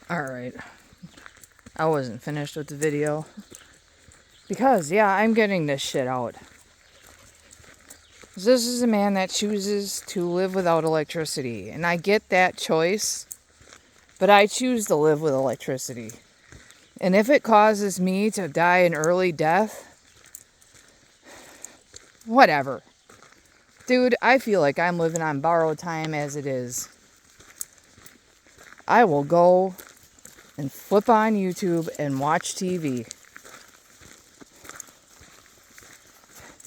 Alright, I wasn't finished with the video. Because, yeah, I'm getting this shit out. This is a man that chooses to live without electricity. And I get that choice, but I choose to live with electricity. And if it causes me to die an early death, whatever. Dude, I feel like I'm living on borrowed time as it is. I will go and flip on YouTube and watch TV.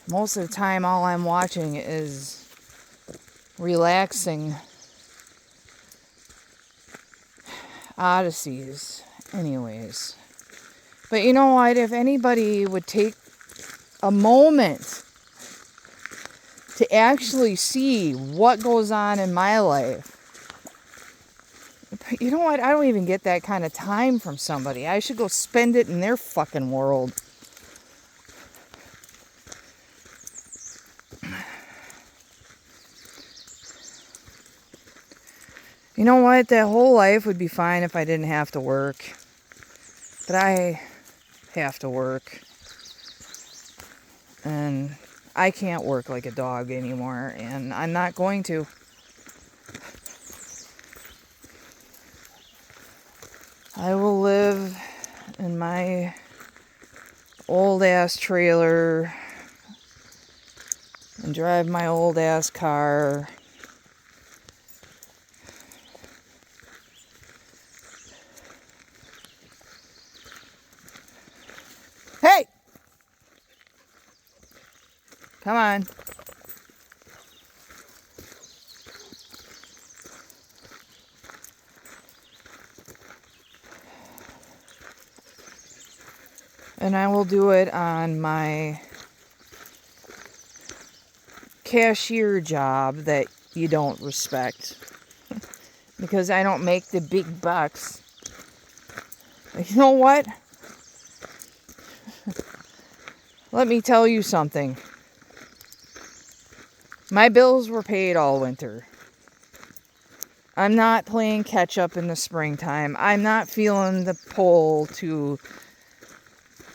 Most of the time, all I'm watching is relaxing odysseys. Anyways. But you know what? If anybody would take a moment to actually see what goes on in my life, you know what? I don't even get that kind of time from somebody. I should go spend it in their fucking world. You know what? That whole life would be fine if I didn't have to work. But I have to work. And I can't work like a dog anymore. And I'm not going to. I will live in my old ass trailer and drive my old ass car. Hey! Come on. And I will do it on my cashier job that you don't respect. Because I don't make the big bucks. You know what? Let me tell you something. My bills were paid all winter. I'm not playing catch up in the springtime. I'm not feeling the pull to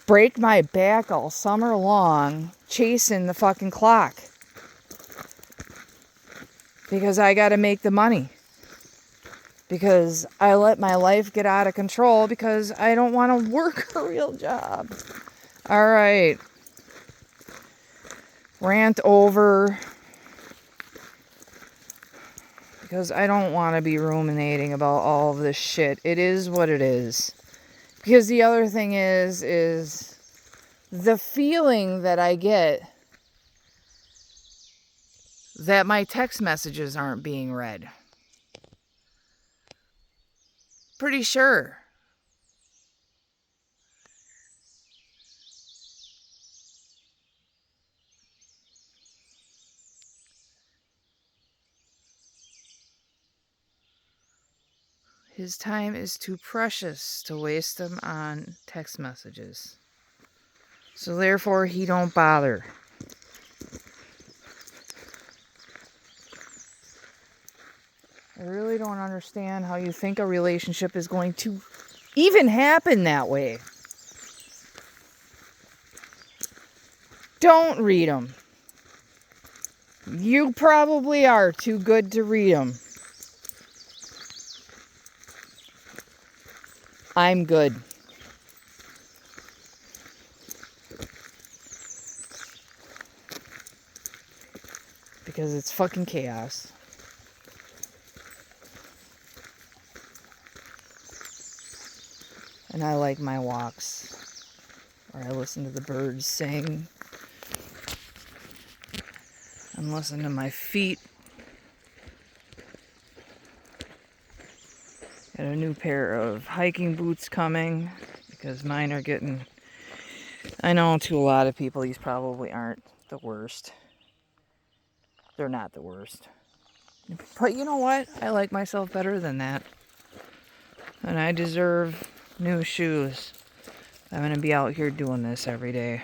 break my back all summer long chasing the fucking clock. Because I gotta make the money. Because I let my life get out of control because I don't want to work a real job. Alright. Rant over. Because I don't want to be ruminating about all of this shit. It is what it is. Because the other thing is the feeling that I get that my text messages aren't being read. Pretty sure. His time is too precious to waste them on text messages. So therefore he don't bother. I really don't understand how you think a relationship is going to even happen that way. Don't read them. You probably are too good to read them. I'm good. Because it's fucking chaos. And I like my walks. Where I listen to the birds sing. And listen to my feet. Got a new pair of hiking boots coming. Because mine are getting... I know to a lot of people these probably aren't the worst. They're not the worst. But you know what? I like myself better than that. And I deserve new shoes. I'm going to be out here doing this every day.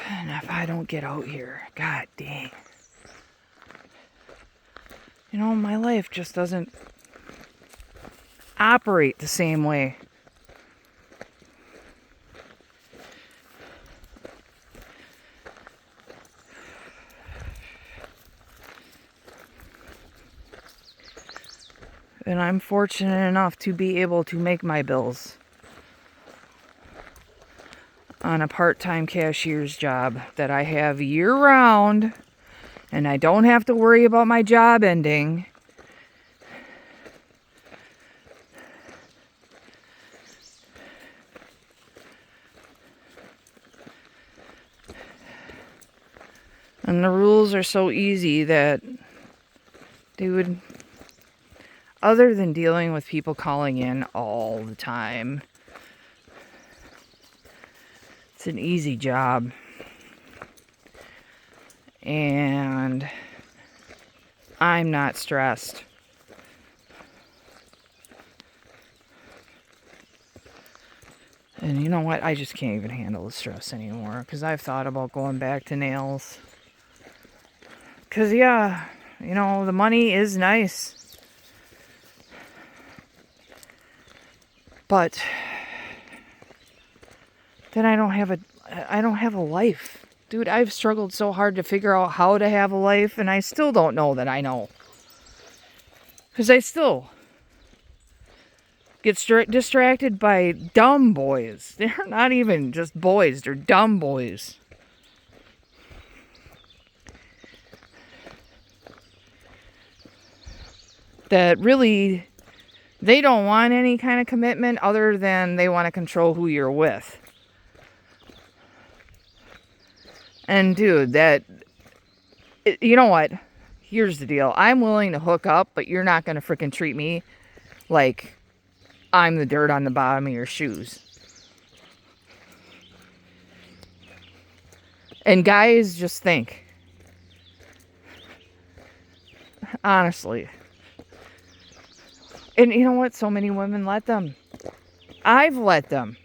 And if I don't get out here, god dang. my life just doesn't operate the same way. And I'm fortunate enough to be able to make my bills on a part-time cashier's job that I have year-round, and I don't have to worry about my job ending. And the rules are so easy that, dude, other than dealing with people calling in all the time, it's an easy job. And I'm not stressed. And you know what? I just can't even handle the stress anymore, because I've thought about going back to nails. Because, yeah, the money is nice. But then I don't have a life. Dude, I've struggled so hard to figure out how to have a life, and I still don't know that I know. Because I still get distracted by dumb boys. They're not even just boys, they're dumb boys. That really, they don't want any kind of commitment other than they want to control who you're with. And dude, you know what? Here's the deal. I'm willing to hook up, but you're not going to freaking treat me like I'm the dirt on the bottom of your shoes. And guys, just think. Honestly. And you know what? So many women let them. I've let them.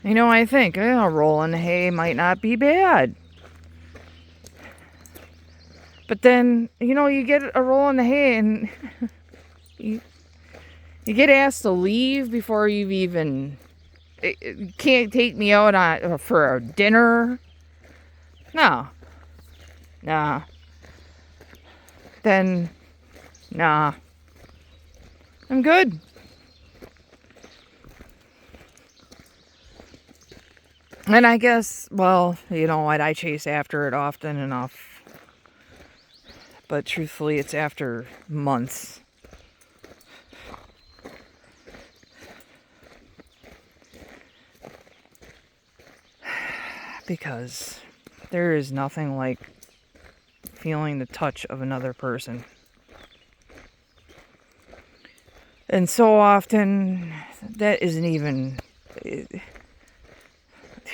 I think a roll in the hay might not be bad. But then, you get a roll in the hay and you get asked to leave before you've even... You can't take me out for a dinner. No. Nah. Then, nah. I'm good. And I guess, well, you know what? I chase after it often enough. But truthfully, it's after months. Because there is nothing like feeling the touch of another person. And so often, that isn't even...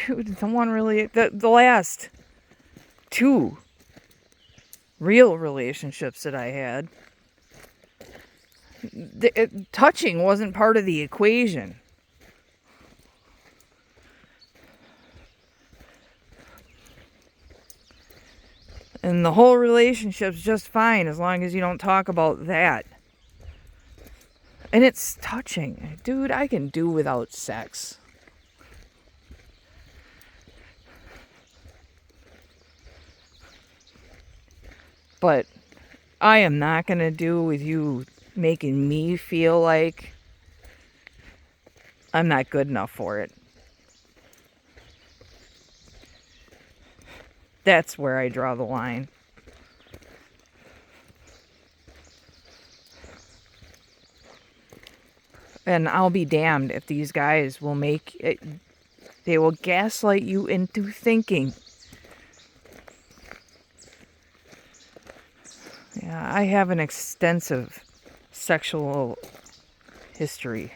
Dude, someone really... The last 2 real relationships that I had, touching wasn't part of the equation. And the whole relationship's just fine as long as you don't talk about that. And it's touching. Dude, I can do without sex. But I am not going to do with you making me feel like I'm not good enough for it. That's where I draw the line. And I'll be damned if these guys will they will gaslight you into thinking. Yeah, I have an extensive sexual history.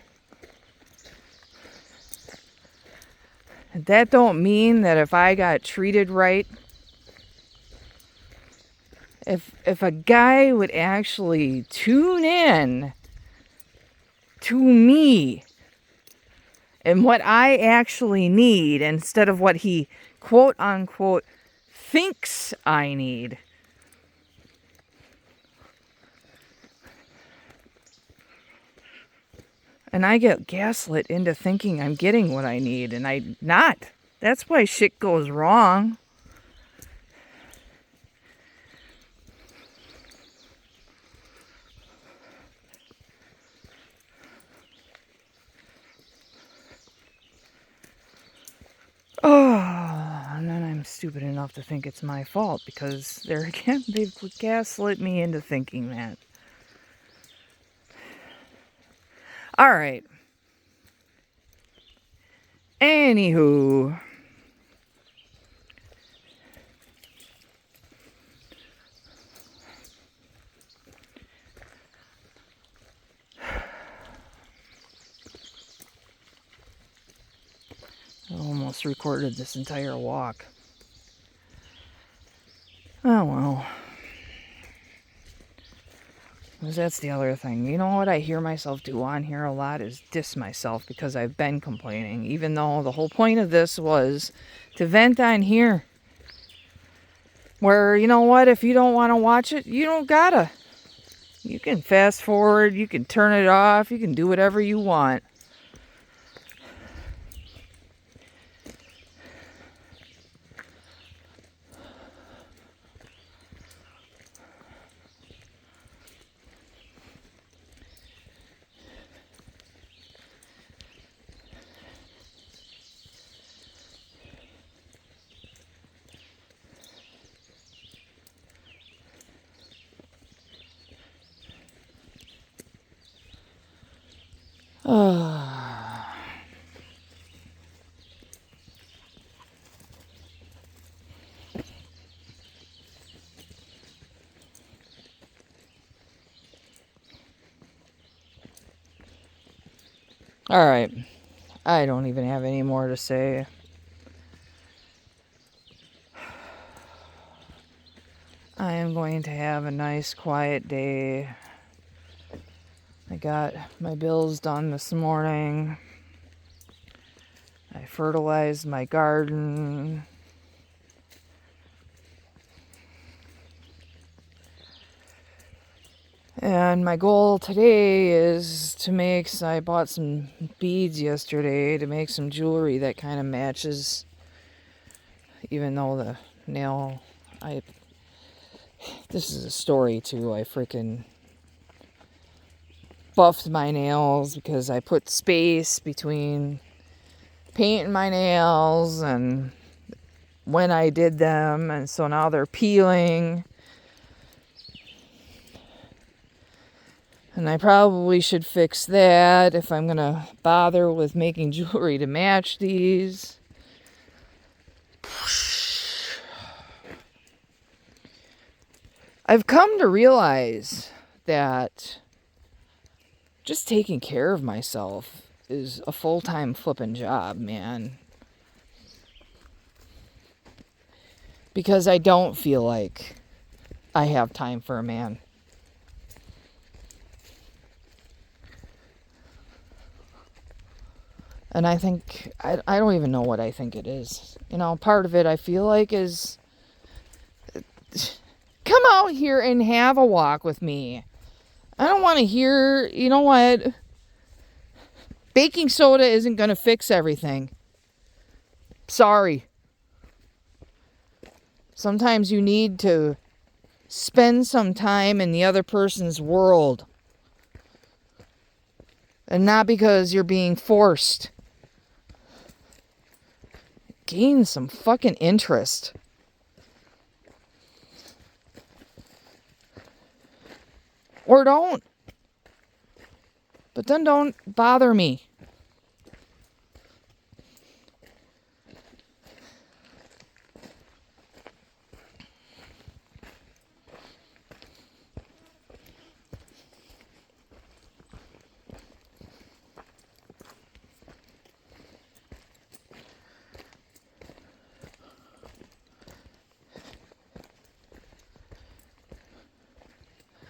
That don't mean that if I got treated right, if a guy would actually tune in to me and what I actually need instead of what he quote unquote thinks I need. And I get gaslit into thinking I'm getting what I need, and I'm not. That's why shit goes wrong. Oh, and then I'm stupid enough to think it's my fault because there again, they've gaslit me into thinking that. All right. Anywho. I almost recorded this entire walk. Oh well. Because that's the other thing. You know what I hear myself do on here a lot is diss myself because I've been complaining. Even though the whole point of this was to vent on here. Where, you know what, if you don't want to watch it, you don't gotta. You can fast forward, you can turn it off, you can do whatever you want. Alright. I don't even have any more to say. I am going to have a nice quiet day. I got my bills done this morning. I fertilized my garden. And my goal today is to I bought some beads yesterday to make some jewelry that kind of matches, even though the nail, this is a story too, I freaking buffed my nails because I put space between painting my nails and when I did them, and so now they're peeling. And I probably should fix that if I'm gonna bother with making jewelry to match these. I've come to realize that just taking care of myself is a full-time flipping job, man. Because I don't feel like I have time for a man. And I think, I don't even know what I think it is. You know, part of it I feel like is, come out here and have a walk with me. I don't want to hear, you know what, baking soda isn't going to fix everything. Sorry. Sometimes you need to spend some time in the other person's world. And not because you're being forced. Gain some fucking interest. Or don't. But then don't bother me.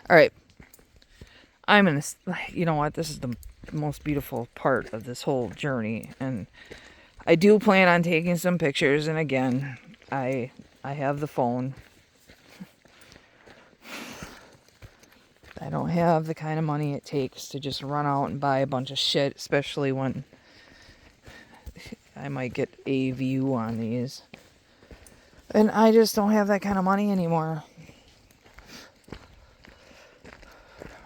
All right. I'm in this, you know what, this is the most beautiful part of this whole journey, and I do plan on taking some pictures, and again, I I have the phone. I don't have the kind of money it takes to just run out and buy a bunch of shit, especially when I might get a view on these. And I just don't have that kind of money anymore.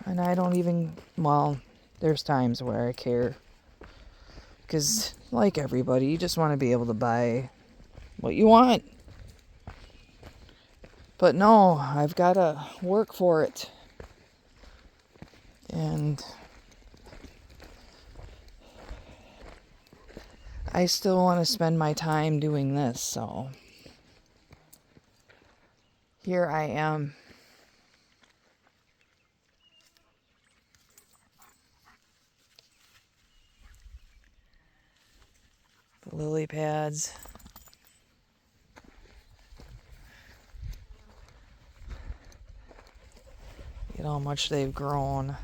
And I don't even, well, there's times where I care. Because, like everybody, you just want to be able to buy what you want. But no, I've got to work for it. And I still want to spend my time doing this, so here I am. The lily pads. Look at how much they've grown.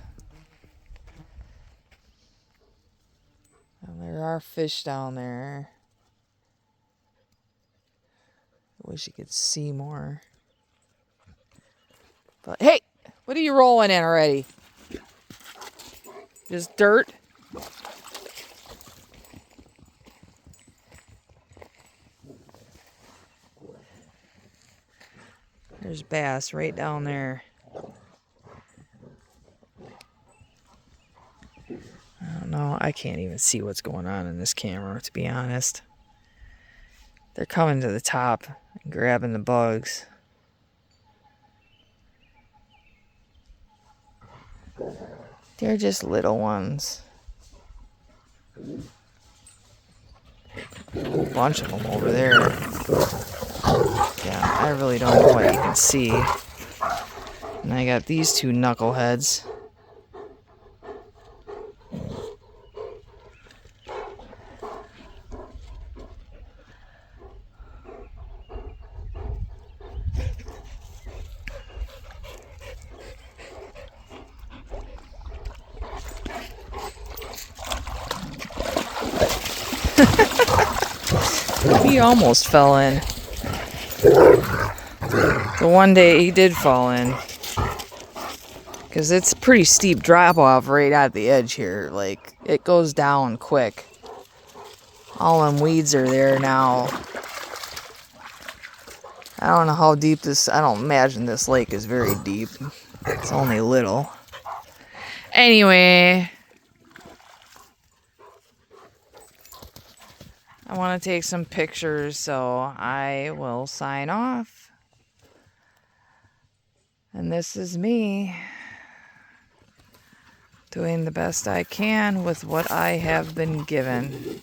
And there are fish down there. I wish you could see more. But hey, what are you rolling in already? Just dirt? There's bass right down there. I don't know. I can't even see what's going on in this camera, to be honest. They're coming to the top and grabbing the bugs. They're just little ones. A whole bunch of them over there. Yeah, I really don't know what you can see. And I got these two knuckleheads. He almost fell in. The one day he did fall in. Because it's a pretty steep drop off right at the edge here. Like, it goes down quick. All them weeds are there now. I don't know how deep this... I don't imagine this lake is very deep. It's only little. Anyway... I want to take some pictures, so I will sign off. And this is me doing the best I can with what I have been given.